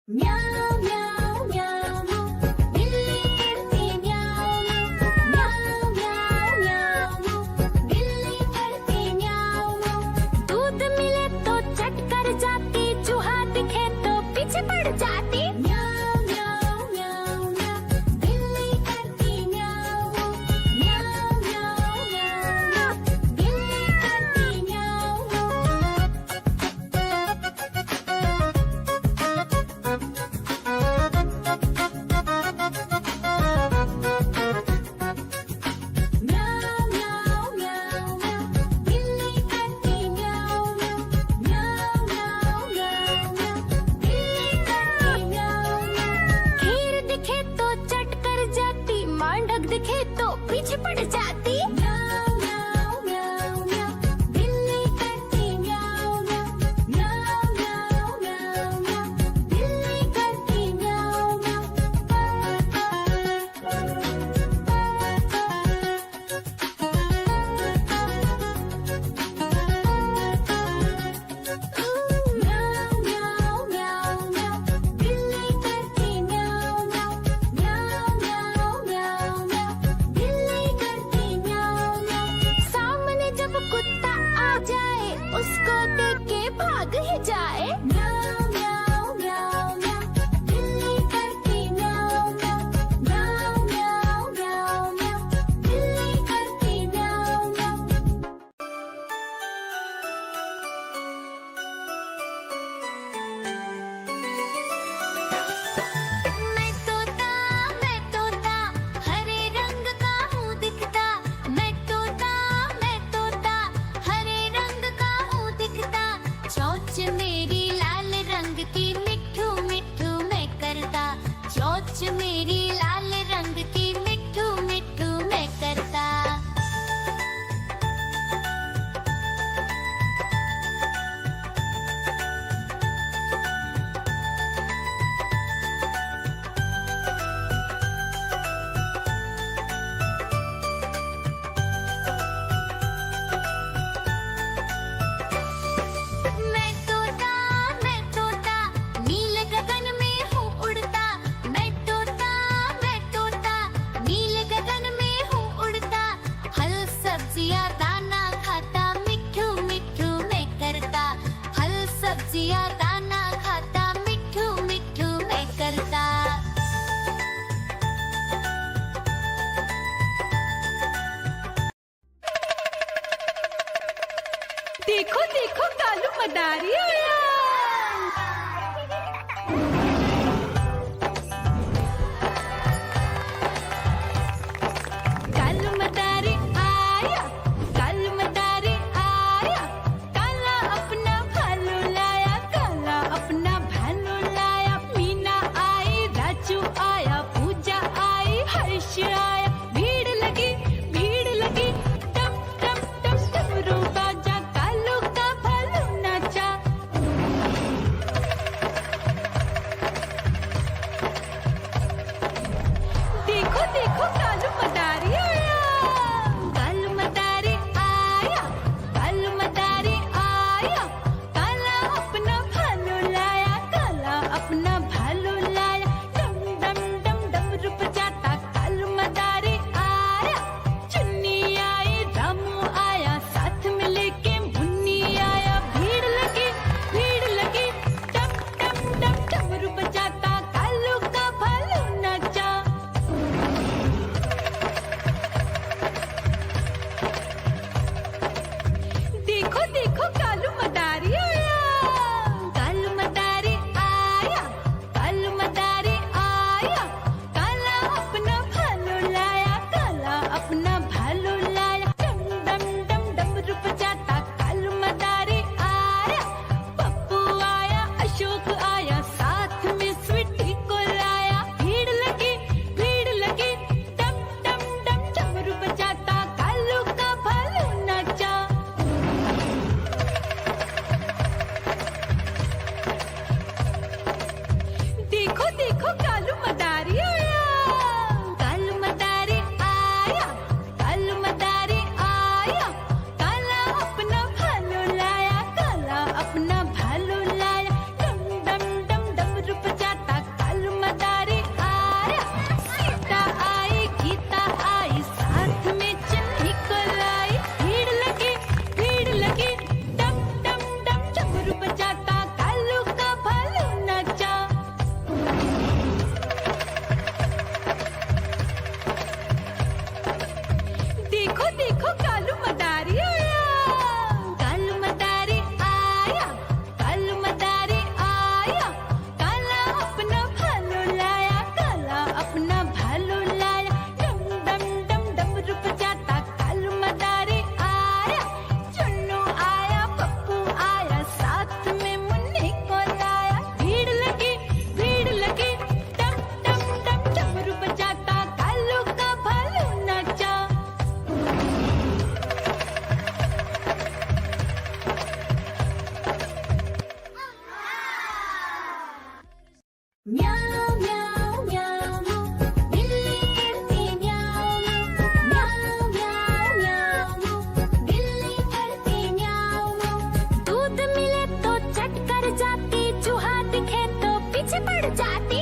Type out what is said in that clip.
म्याऊं म्याऊं म्याऊं बिल्ली करती म्याऊं म्याऊं म्याऊं म्याऊं बिल्ली करती म्याऊं। दूध मिले तो चट कर जाती, चूहा दिखे तो पीछे पड़ जाती। म्याऊं म्याऊं म्याऊं म्याऊं बिल्ली करती म्याऊं म्याऊं म्याऊं म्याऊं बिल्ली करती म्याऊं। म्याऊं म्याऊं म्याऊं म्याऊं बिल्ली करती म्याऊं म्याऊं म्याऊं म्याऊं म्याऊं बिल्ली करती म्याऊं। खीर दिखे तो चट कर जाती, मांडक दिखे तो पीछे पड़ जाती। म्याऊं म्याऊं म्याऊं म्याऊं बिल्ली करती म्याऊं म्याऊं म्याऊं म्याऊं म्याऊं बिल्ली करती म्याऊं म्याऊं म्याऊं म्याऊं म्याऊं बिल्ली करती म्याऊं म्याऊं म्याऊं म्याऊं म्याऊं बिल्ली करती म्याऊं। सामने जब कुत्ता आ जाए, उसको देख के भाग ही जाए। म्याऊं म्याऊं म्याऊं म्याऊं बिल्ली करती म्याऊं म्याऊं म्याऊं म्याऊं म्याऊं बिल्ली करती म्याऊं म्याऊं। मैं तोता हरे रंग का हूँ दिखता। मैं तोता हरे रंग का हूँ दिखता। चोंच मेरी लाल रंग की, मिट्ठू मिट्ठू मैं करता। चोंच मेरी लाल रंग की, मिट्ठू मिट्ठू मैं करता। मैं तोता नीले गगन में हूँ उड़ता। मैं तोता नीले गगन में हूँ उड़ता। फल सब्जियाँ दाना खाता, मिट्ठू मिट्ठू मैं करता। फल सब्जियाँ दाना खाता, मिट्ठू मिट्ठू मैं करता। देखो देखो कालू मदारी आया। कालू मदारी आया, कालू मदारी आया। काला अपना भालू लाया, काला अपना भालू लाया। मीना आई, राजू आया, पूजा आई, हर्ष आया। भीड़ लगी टम टम टम डमरू बाजा। कालू का भालू नाचा, म्याऊं म्याऊं म्याऊं बिल्ली करती म्याऊं म्याऊं म्याऊं म्याऊं बिल्ली करती म्याऊं। दूध मिले तो चट कर जाती, चूहा दिखे तो पीछे पड़ जाती।